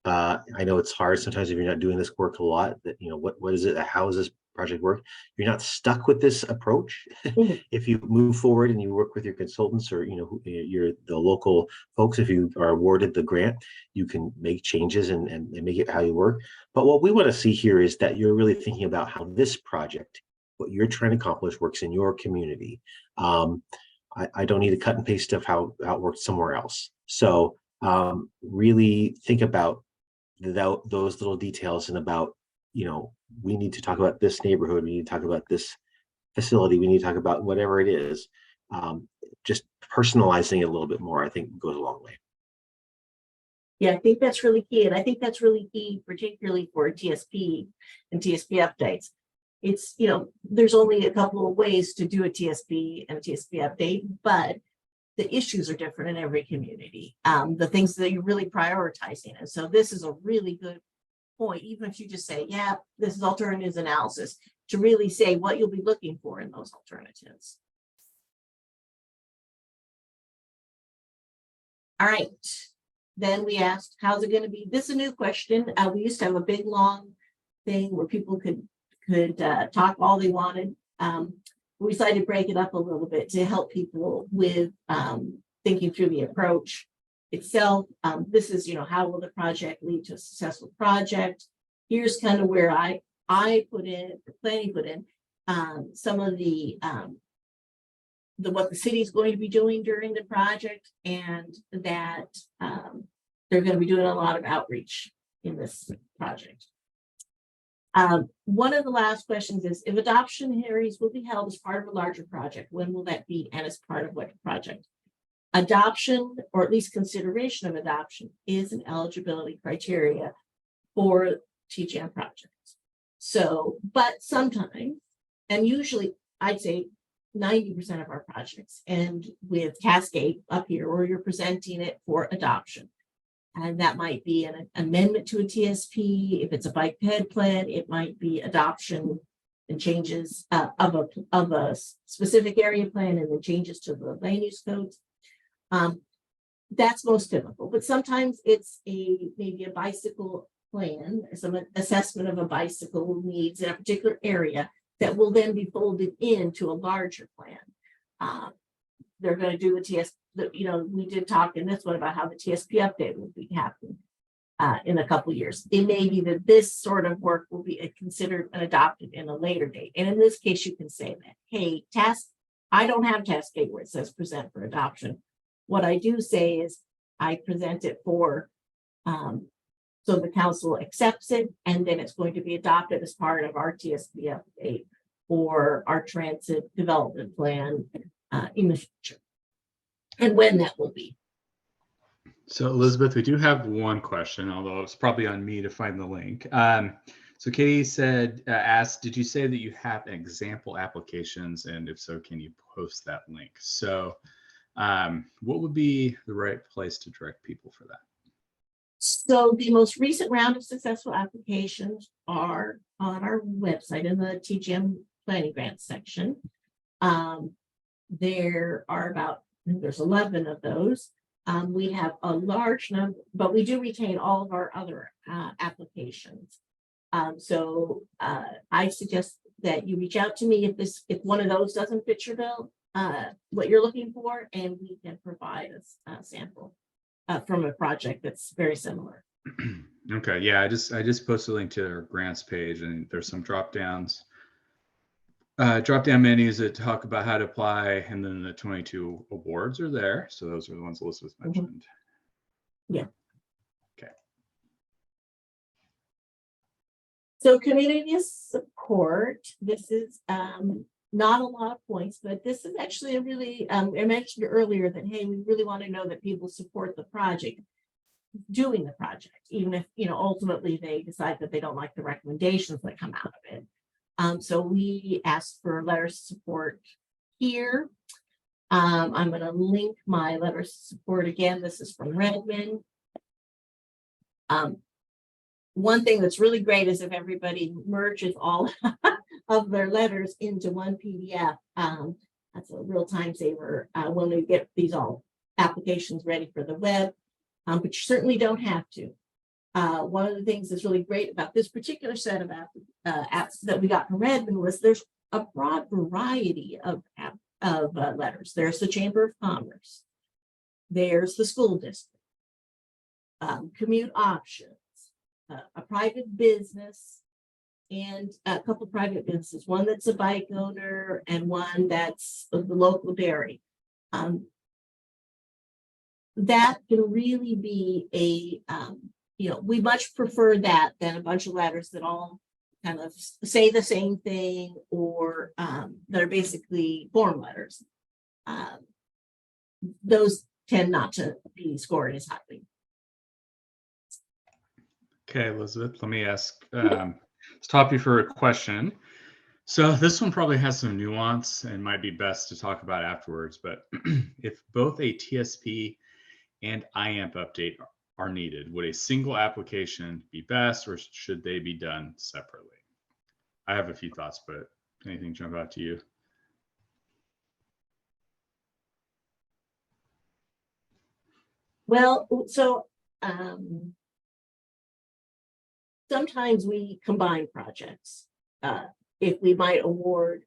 I know it's hard sometimes if you're not doing this work a lot, that, what is it? How does this project work? You're not stuck with this approach. Mhm. If you move forward and you work with your consultants or, you're the local folks, if you are awarded the grant, you can make changes and make it how you work. But what we want to see here is that you're really thinking about how this project, what you're trying to accomplish, works in your community. I don't need to cut and paste stuff how it works somewhere else. So really think about those little details and about, we need to talk about this neighborhood, we need to talk about this facility, we need to talk about whatever it is. Just personalizing it a little bit more, I think, goes a long way. Yeah, I think that's really key. And I think that's really key, particularly for TSP and TSP updates. It's, there's only a couple of ways to do a TSP and a TSP update, but the issues are different in every community. The things that you're really prioritizing. And so this is a really good point, even if you just say, yeah, this is alternatives analysis, to really say what you'll be looking for in those alternatives. All right. Then we asked, how's it going to be? This is a new question. We used to have a big, long thing where people could talk all they wanted. We decided to break it up a little bit to help people with thinking through the approach itself. This is, how will the project lead to a successful project? Here's kind of where I put in, or planning put in, some of the what the city is going to be doing during the project, and that they're going to be doing a lot of outreach in this project. One of the last questions is, if adoption hearings will be held as part of a larger project, when will that be and as part of what project? Adoption, or at least consideration of adoption, is an eligibility criteria for TGM projects. So, but sometimes, and usually I'd say 90% of our projects end with Cascade up here, where you're presenting it for adoption. And that might be an amendment to a TSP. If it's a bike ped plan, it might be adoption and changes of a specific area plan and then changes to the land use codes. That's most typical, but sometimes it's maybe a bicycle plan, some assessment of a bicycle needs in a particular area that will then be folded into a larger plan. They're going to do a TSP. We did talk in this one about how the TSP update will be happening in a couple of years. It may be that this sort of work will be considered and adopted in a later date. And in this case, you can say that, hey, I don't have task 8 where it says present for adoption. What I do say is I present it for, so the council accepts it, and then it's going to be adopted as part of our TSP update or our transit development plan in the future, and when that will be. So Elizabeth, we do have one question, although it's probably on me to find the link. So Katie asked, did you say that you have example applications? And if so, can you post that link? So what would be the right place to direct people for that? So the most recent round of successful applications are on our website in the TGM planning grants section. There are there's 11 of those. We have a large number, but we do retain all of our other applications. So I suggest that you reach out to me if one of those doesn't fit your bill, what you're looking for, and we can provide a sample from a project that's very similar. Okay, yeah, I just posted a link to our grants page, and there's some drop down menus that talk about how to apply, and then the 22 awards are there. So those are the ones Elizabeth mentioned. Yeah. Okay. So community support, this is not a lot of points, but this is actually a really, I mentioned earlier that, hey, we really want to know that people support the project, doing the project, even if, ultimately they decide that they don't like the recommendations that come out of it. So we asked for letters of support here. I'm going to link my letters of support again. This is from Redmond. One thing that's really great is if everybody merges all of their letters into one PDF. That's a real time saver when we get these all applications ready for the web, but you certainly don't have to. One of the things that's really great about this particular set of apps that we got from Redmond was there's a broad variety of letters. There's the Chamber of Commerce, there's the school district, commute options, a private business, and a couple private businesses, one that's a bike owner and one that's of the local dairy. That can really be we much prefer that than a bunch of letters that all kind of say the same thing or that are basically form letters. Those tend not to be scored as highly. Okay, Elizabeth, let me stop you for a question. So this one probably has some nuance and might be best to talk about afterwards, but if both a TSP and IAMP update are needed, would a single application be best or should they be done separately? I have a few thoughts, but anything jump out to you? Well, so sometimes we combine projects. If we might award,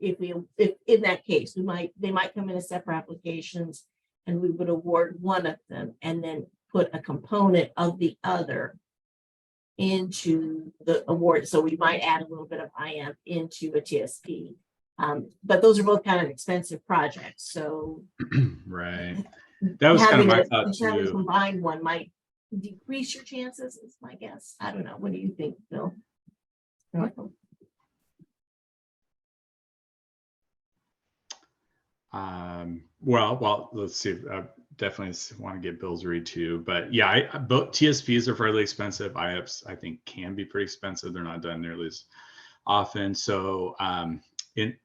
if in that case, they might come in as separate applications and we would award one of them and then put a component of the other into the award. So we might add a little bit of IAMP into a TSP. But those are both kind of expensive projects. So right. That was kind of my thought too. Having a combined one might decrease your chances, is my guess. I don't know. What do you think, Bill? Well, let's see. I definitely want to get Bill's read too, but yeah, both TSPs are fairly expensive. IAPs, I think, can be pretty expensive. They're not done nearly as often, so it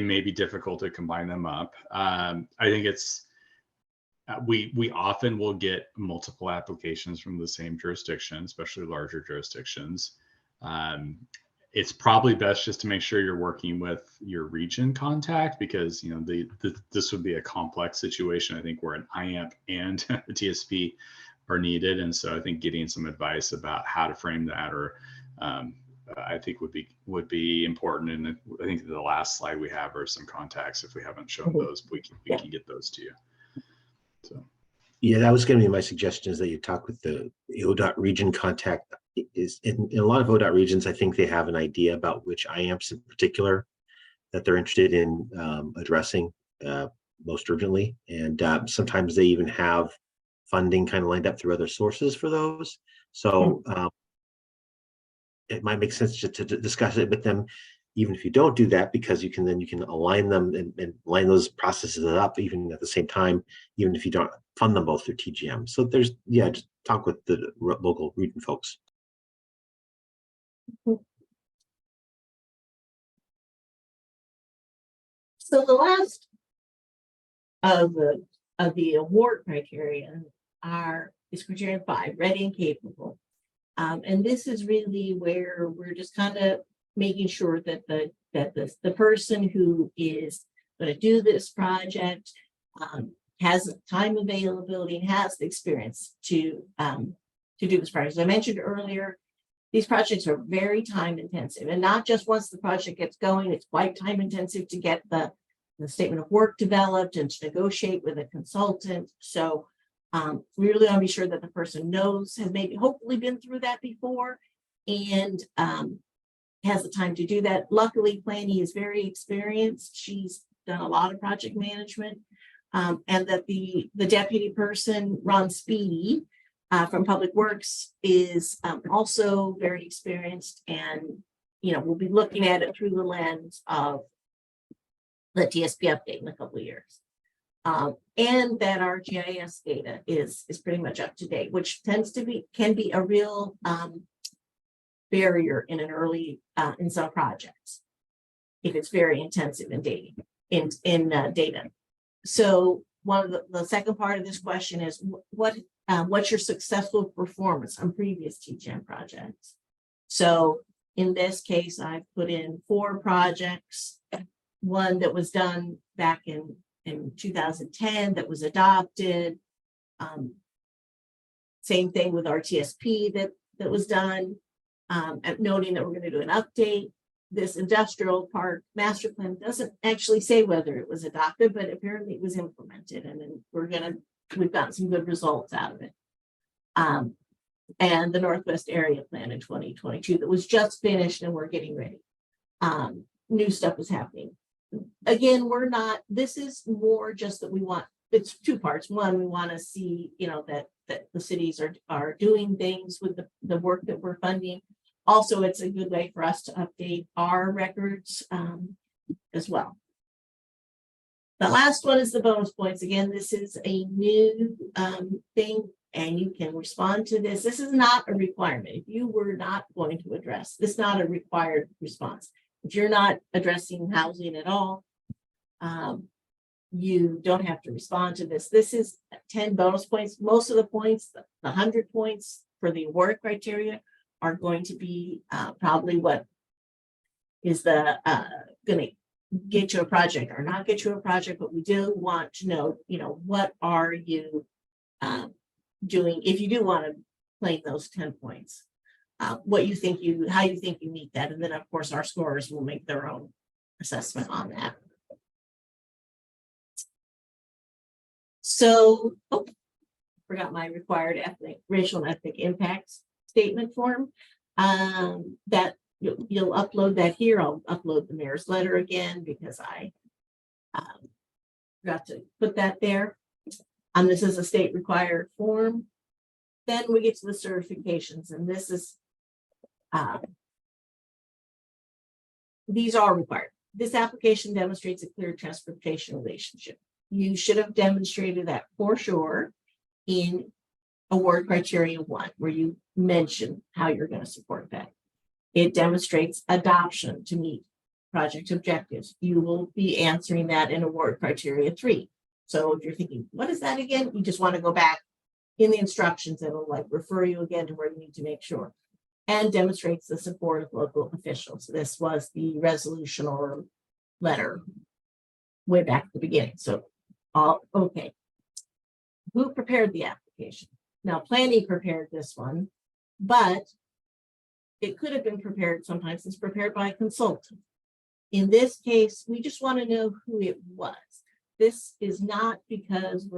may be difficult to combine them up. I think it's we often will get multiple applications from the same jurisdiction, especially larger jurisdictions. It's probably best just to make sure you're working with your region contact, because this would be a complex situation, I think, where an IAMP and a TSP are needed, and so I think getting some advice about how to frame that, or I think would be important. And I think the last slide we have are some contacts. If we haven't shown those, we can get those to you. So. Yeah, that was going to be my suggestion, is that you talk with the ODOT region contact. Is in a lot of ODOT regions, I think they have an idea about which IAMPs in particular that they're interested in addressing most urgently. And sometimes they even have funding kind of lined up through other sources for those. So it might make sense to discuss it with them, even if you don't do that, because you can align them and line those processes up even at the same time, even if you don't fund them both through TGM. So just talk with the local region folks. So the last of the award criteria is criterion 5, ready and capable. And this is really where we're just kind of making sure that the person who is going to do this project has time availability and has the experience to do this project. As I mentioned earlier, these projects are very time intensive, and not just once the project gets going, it's quite time intensive to get the statement of work developed and to negotiate with a consultant. So we really want to be sure that the person has maybe hopefully been through that before and has the time to do that. Luckily, Planny is very experienced. She's done a lot of project management, and that the deputy person, Ron Speedy, from Public Works, is also very experienced, and we'll be looking at it through the lens of the TSP update in a couple of years, and that our GIS data is pretty much up to date, which can be a real barrier in an early in some projects if it's very intensive in data. So one of the second part of this question is what's your successful performance on previous TGM projects? So In this case, I've put in 4 projects. One that was done back in 2010 that was adopted. Same thing with RTSP that was done. And noting that we're going to do an update. This industrial park master plan doesn't actually say whether it was adopted, but apparently it was implemented, and then we've gotten some good results out of it. And the Northwest Area Plan in 2022 that was just finished and we're getting ready. New stuff is happening. Again, this is more just that we want, it's 2 parts. One, we want to see, that the cities are doing things with the work that we're funding. Also, it's a good way for us to update our records as well. The last one is the bonus points. Again, this is a new thing, and you can respond to this. This is not a requirement. If you were not going to address, this is not a required response. If you're not addressing housing at all, you don't have to respond to this. This is 10 bonus points. Most of the points, the 100 points for the award criteria, are going to be probably what is the going to get you a project or not get you a project, but we do want to know, what are you doing if you do want to claim those 10 points, how you think you meet that. And then of course our scorers will make their own assessment on that. So, forgot my required racial and ethnic impacts statement form. That you'll upload that here. I'll upload the mayor's letter again because I forgot to put that there. This is a state required form. Then we get to the certifications, and this is these are required. This application demonstrates a clear transportation relationship. You should have demonstrated that for sure in award criteria 1, where you mention how you're going to support that. It demonstrates adoption to meet project objectives. You will be answering that in award criteria 3. So if you're thinking, what is that again? You just want to go back in the instructions. It'll refer you again to where you need to make sure. And demonstrates the support of local officials. This was the resolution or letter way back at the beginning. So, okay. Who prepared the application? Now, planning prepared this one, but it could have been prepared. Sometimes it's prepared by a consultant. In this case, we just want to know who it was. This is not because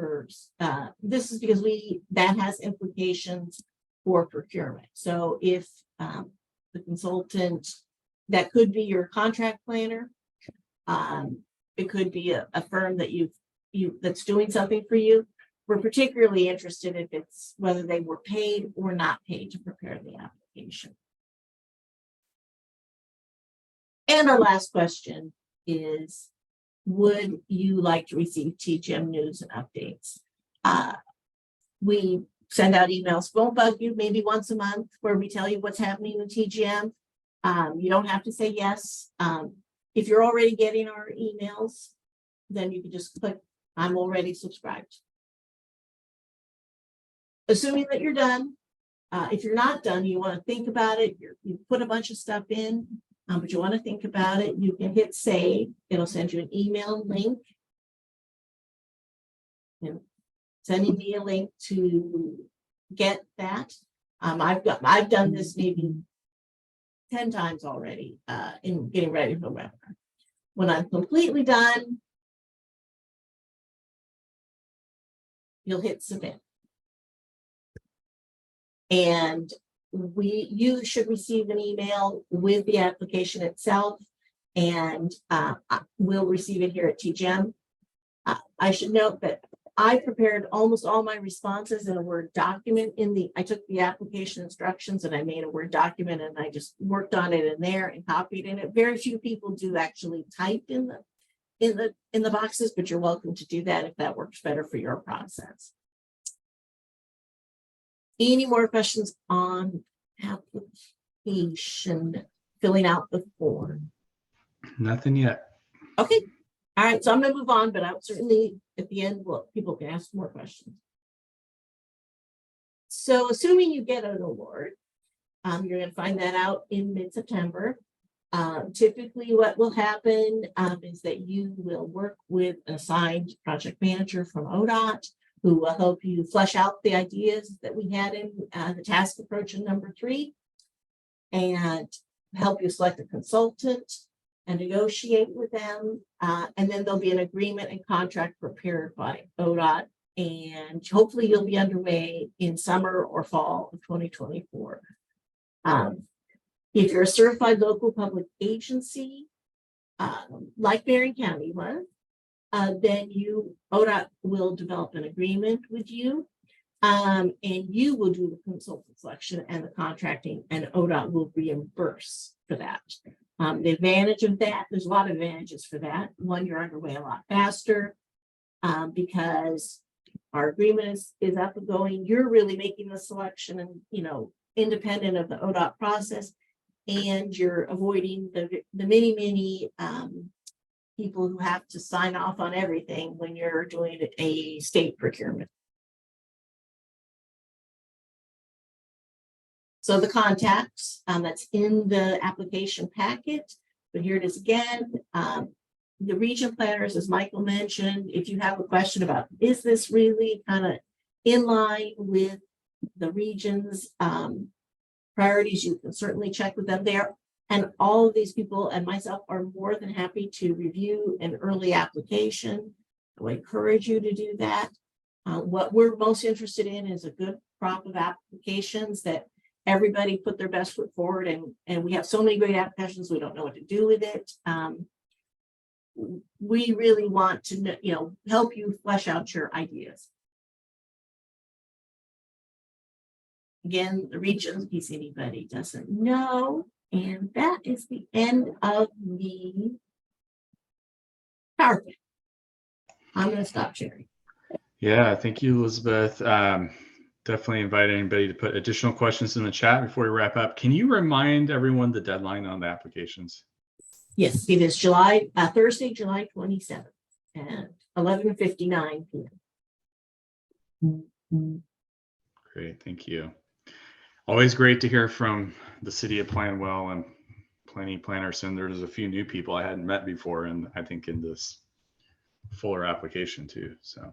this is because that has implications for procurement. So if the consultant, that could be your contract planner, it could be a firm that that's doing something for you. We're particularly interested if it's whether they were paid or not paid to prepare the application. And our last question is, would you like to receive TGM news and updates? We send out emails, won't bug you, maybe once a month, where we tell you what's happening in TGM. You don't have to say yes. If you're already getting our emails, then you can just click, I'm already subscribed. Assuming that you're done. If you're not done, you want to think about it. You put a bunch of stuff in, but you want to think about it. You can hit save. It'll send you an email link. And sending me a link to get that. I've done this maybe 10 times already in getting ready for the webinar. When I'm completely done, you'll hit submit. And you should receive an email with the application itself, and we'll receive it here at TGM. I should note that I prepared almost all my responses in a Word document. I took the application instructions and I made a Word document, and I just worked on it in there and copied in it. Very few people do actually type in the boxes, but you're welcome to do that if that works better for your process. Any more questions on application, filling out the form? Nothing yet. Okay. All right. So I'm going to move on, but I'll certainly at the end, people can ask more questions. So assuming you get an award, You're going to find that out in mid-September. Typically what will happen is that you will work with an assigned project manager from ODOT who will help you flesh out the ideas that we had in the task approach in number 3 and help you select a consultant and negotiate with them. And then there'll be an agreement and contract prepared by ODOT. And hopefully you'll be underway in summer or fall of 2024. If you're a certified local public agency, like Marion County was, then ODOT will develop an agreement with you, and you will do the consultant selection and the contracting, and ODOT will reimburse for that. The advantage of that, there's a lot of advantages for that. One, you're underway a lot faster because our agreement is up and going. You're really making the selection and, independent of the ODOT process, and you're avoiding the many people who have to sign off on everything when you're doing a state procurement. So the contacts, that's in the application packet, but here it is again. The region planners, as Michael mentioned, if you have a question about, is this really kind of in line with the region's priorities, you can certainly check with them there. And all of these people and myself are more than happy to review an early application. I would encourage you to do that. What we're most interested in is a good crop of applications that everybody put their best foot forward, and we have so many great applications, we don't know what to do with it. We really want to, help you flesh out your ideas. Again, the regions, in case anybody doesn't know, and that is the end of the PowerPoint. I'm going to stop sharing. Yeah, thank you, Elizabeth. Definitely invite anybody to put additional questions in the chat before we wrap up. Can you remind everyone the deadline on the applications? Yes, it is Thursday, July 27th at 11:59 p.m. Great, thank you. Always great to hear from the city of Planwell and Planning Plannerson. There's a few new people I hadn't met before, and I think in this fuller application too. So,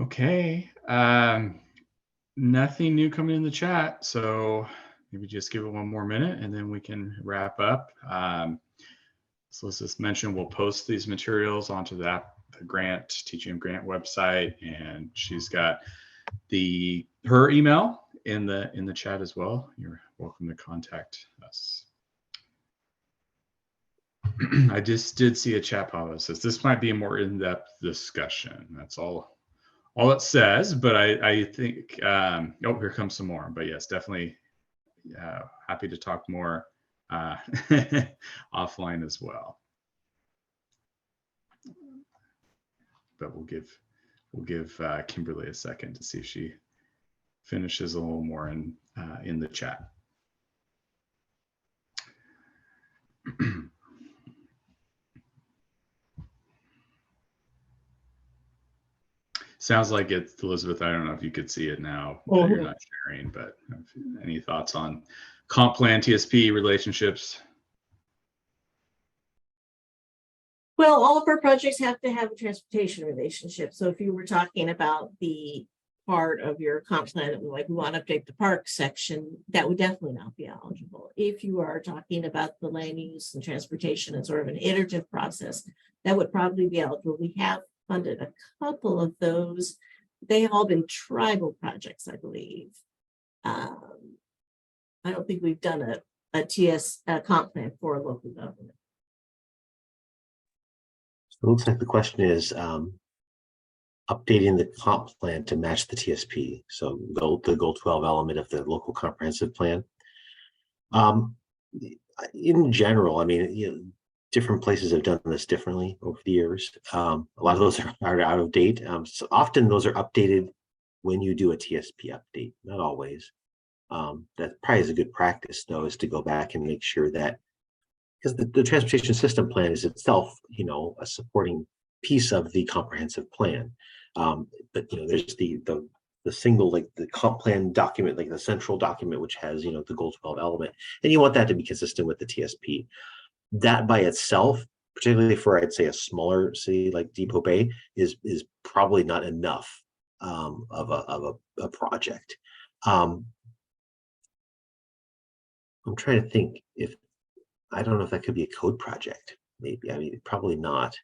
okay, nothing new coming in the chat. So maybe just give it one more minute and then we can wrap up. So let's just mention, we'll post these materials onto the grant, TGM grant website, and she's got her email in the chat as well. You're welcome to contact us. I just did see a chat pop that says this might be a more in-depth discussion. That's all it says, but I think oh, here comes some more. But yes, definitely happy to talk more offline as well. But we'll give Kimberly a second to see if she finishes a little more in the chat. Sounds like it's Elizabeth. I don't know if you could see it now. You're not sharing, but any thoughts on comp plan, TSP relationships? Well, all of our projects have to have a transportation relationship. So if you were talking about the part of your comp plan that we want to update the park section, that would definitely not be eligible. If you are talking about the land use and transportation and sort of an iterative process, that would probably be eligible. We have funded a couple of those. They have all been tribal projects, I believe. I don't think we've done a comp plan for local government. So it looks like the question is updating the comp plan to match the TSP. So the goal 12 element of the local comprehensive plan. In general, I mean, different places have done this differently over the years. A lot of those are out of date. So often those are updated when you do a TSP update, not always. That probably is a good practice, though, is to go back and make sure that, because the transportation system plan is itself, a supporting piece of the comprehensive plan. But there's the single, like the comp plan document, like the central document, which has, the goal 12 element, and you want that to be consistent with the TSP. That by itself, particularly for, I'd say, a smaller city like Depot Bay, is probably not enough of a project. I'm trying to think if, I don't know if that could be a code project. Maybe, I mean, probably not,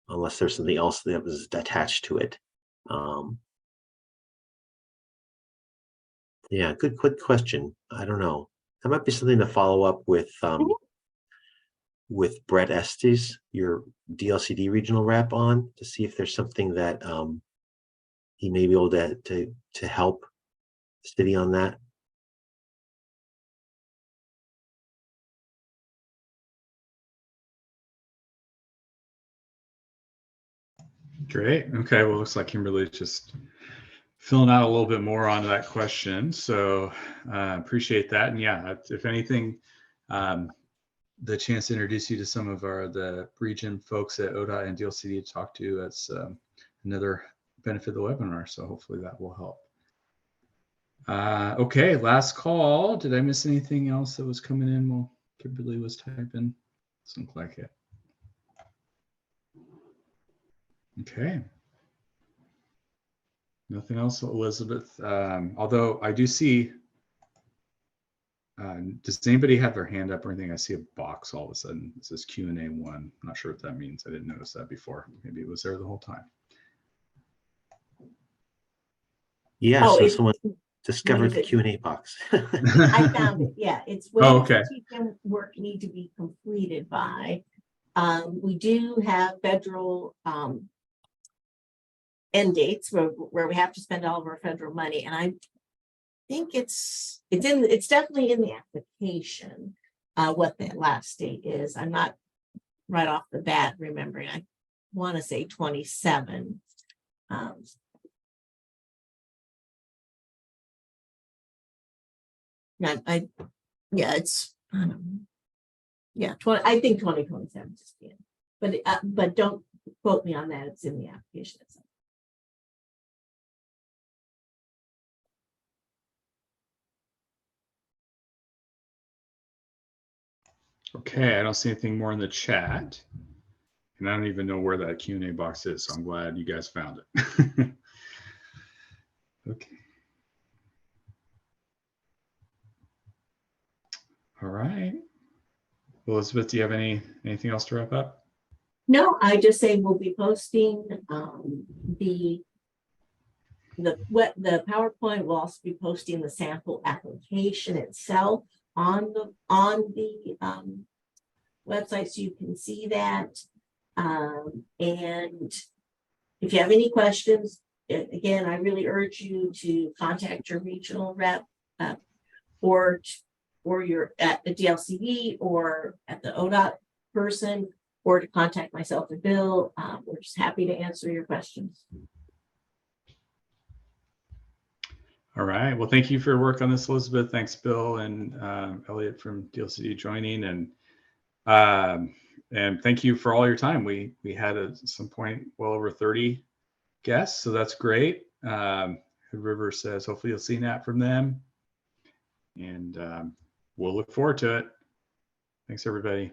unless there's something else that was attached to it. Yeah, good, quick question. I don't know. That might be something to follow up with Brett Estes, your DLCD regional rep, on, to see if there's something that he may be able to help the city on that. Great. Okay. Well, looks like Kimberly's just filling out a little bit more on that question. So appreciate that. And yeah, if anything, the chance to introduce you to some of the region folks at ODOT and DLCD to talk to, that's another benefit of the webinar. So hopefully that will help. Okay, last call. Did I miss anything else that was coming in while Kimberly was typing? Doesn't look like it. Okay. Nothing else, Elizabeth. Although I do see, does anybody have their hand up or anything? I see a box all of a sudden. It says Q&A 1. I'm not sure what that means. I didn't notice that before. Maybe it was there the whole time. Yeah, Oh, so it's- someone discovered the it? Q&A box. I found it. Yeah, it's when Oh, okay. TTM work need to be completed by. We do have federal end dates where we have to spend all of our federal money, and I think it's definitely in the application what that last date is. I'm not right off the bat remembering. I want to say 27. It's yeah, 20. I think 2027 is the end, but don't quote me on that. It's in the application itself. Okay, I don't see anything more in the chat. And I don't even know where that Q&A box is, so I'm glad you guys found it. Okay. All right. Elizabeth, do you have anything else to wrap up? No, I just say we'll be posting the PowerPoint. We'll also be posting the sample application itself on the website, so you can see that. And if you have any questions, again, I really urge you to contact your regional rep or you're at the DLCD or at the ODOT person, or to contact myself and Bill. We're just happy to answer your questions. All right. Well, thank you for your work on this, Elizabeth. Thanks, Bill and Elliot from DLCD joining, and thank you for all your time. We had at some point well over 30 guests, so that's great. Hood River says hopefully you'll see that from them, and we'll look forward to it. Thanks, everybody.